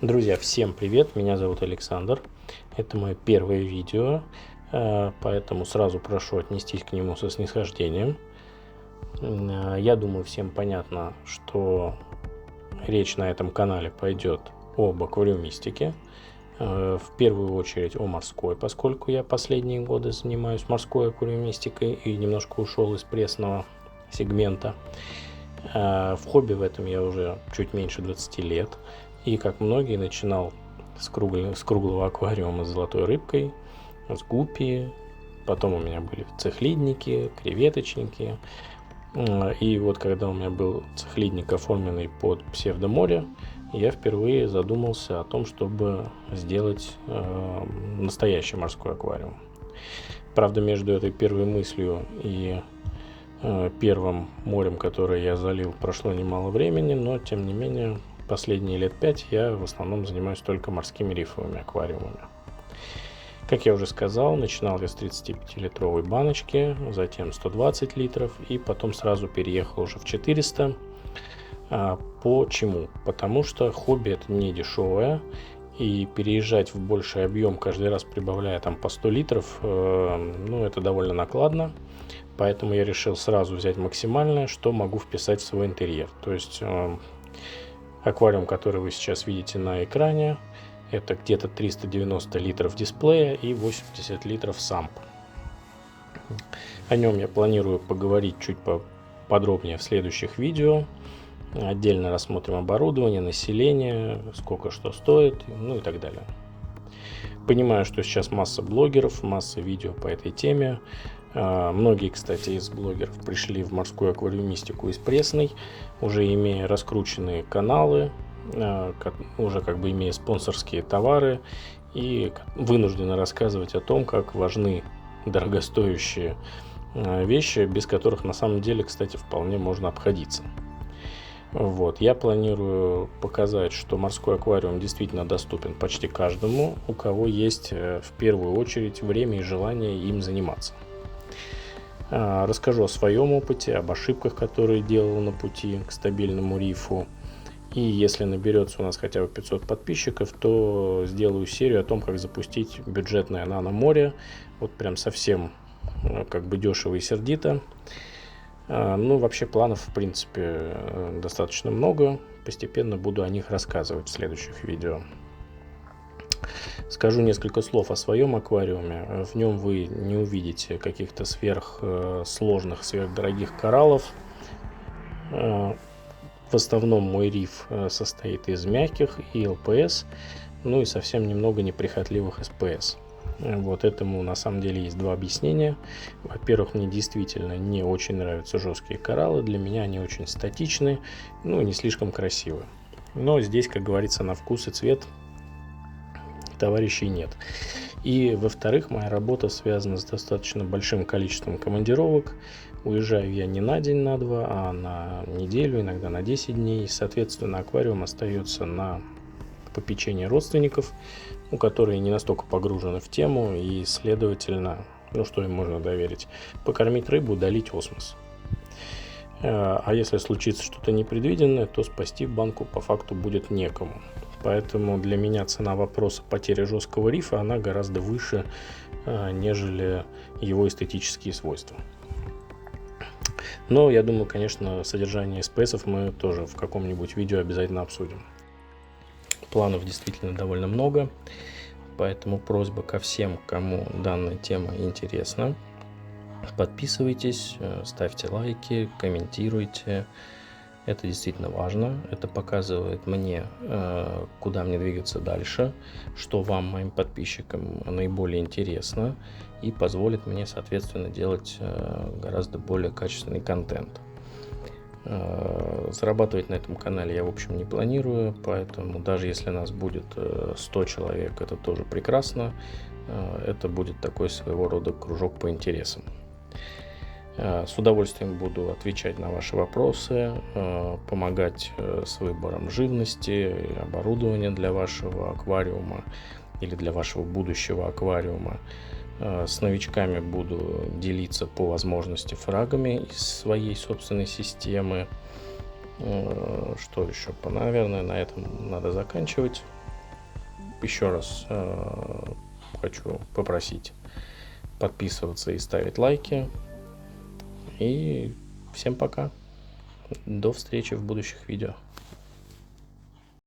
Друзья, всем привет! Меня зовут Александр. Это мое первое видео, поэтому сразу прошу отнестись к нему со снисхождением. Я думаю, всем понятно, что речь на этом канале пойдет об аквариумистике. В первую очередь о морской, поскольку я последние годы занимаюсь морской аквариумистикой и немножко ушел из пресного сегмента. В хобби в этом я уже чуть меньше 20 лет. И, как многие, начинал с круглого аквариума с золотой рыбкой, с гуппи. Потом у меня были цихлидники, креветочники. И вот когда у меня был цихлидник, оформленный под псевдоморе, я впервые задумался о том, чтобы сделать настоящий морской аквариум. Правда, между этой первой мыслью и первым морем, которое я залил, прошло немало времени, но тем не менее последние лет 5 я в основном занимаюсь только морскими рифовыми аквариумами. Как я уже сказал, начинал я с 35-литровой баночки, затем 120 литров и потом сразу переехал уже в 400. Почему? Потому что хобби это не дешевое, и переезжать в больший объем, каждый раз прибавляя там по 100 литров, это довольно накладно. Поэтому я решил сразу взять максимальное, что могу вписать в свой интерьер. То есть аквариум, который вы сейчас видите на экране, это где-то 390 литров дисплея и 80 литров самп. О нем я планирую поговорить чуть подробнее в следующих видео. Отдельно рассмотрим оборудование, население, сколько что стоит, и так далее. Понимаю, что сейчас масса блогеров, масса видео по этой теме. Многие, кстати, из блогеров пришли в морскую аквариумистику из пресной, уже имея раскрученные каналы, уже имея спонсорские товары и вынуждены рассказывать о том, как важны дорогостоящие вещи, без которых на самом деле, кстати, вполне можно обходиться. Я планирую показать, что морской аквариум действительно доступен почти каждому, у кого есть в первую очередь время и желание им заниматься. Расскажу о своем опыте, об ошибках, которые делал на пути к стабильному рифу. И если наберется у нас хотя бы 500 подписчиков, то сделаю серию о том, как запустить бюджетное нано-море. Прям совсем дешево и сердито. Вообще планов, в принципе, достаточно много. Постепенно буду о них рассказывать в следующих видео. Скажу несколько слов о своем аквариуме. В нем вы не увидите каких-то сверхсложных, сверхдорогих кораллов. В основном мой риф состоит из мягких и ЛПС, и совсем немного неприхотливых СПС. Этому на самом деле есть два объяснения. Во-первых, мне действительно не очень нравятся жесткие кораллы. Для меня они очень статичны, и не слишком красивы. Но здесь, как говорится, на вкус и цвет товарищей нет. И во-вторых, моя работа связана с достаточно большим количеством командировок. Уезжаю я не на день, на два, а на неделю, иногда на 10 дней. Соответственно, аквариум остается на попечение родственников, которые не настолько погружены в тему, и, следовательно, что им можно доверить? Покормить рыбу, удалить осмос. А если случится что-то непредвиденное, то спасти банку по факту будет некому. Поэтому для меня цена вопроса потери жесткого рифа, она гораздо выше, нежели его эстетические свойства. Но я думаю, конечно, содержание СПСов мы тоже в каком-нибудь видео обязательно обсудим. Планов действительно довольно много, поэтому просьба ко всем, кому данная тема интересна. Подписывайтесь, ставьте лайки, комментируйте. Это действительно важно. Это показывает мне, куда мне двигаться дальше, что вам, моим подписчикам, наиболее интересно, и позволит мне, соответственно, делать гораздо более качественный контент. Зарабатывать на этом канале я, в общем, не планирую, поэтому даже если нас будет 100 человек, это тоже прекрасно. Это будет такой своего рода кружок по интересам. С удовольствием буду отвечать на ваши вопросы, помогать с выбором живности, оборудования для вашего аквариума или для вашего будущего аквариума. С новичками буду делиться по возможности фрагами из своей собственной системы. Что еще? Наверное, на этом надо заканчивать. еще раз хочу попросить подписываться и ставить лайки. И всем пока. До встречи в будущих видео.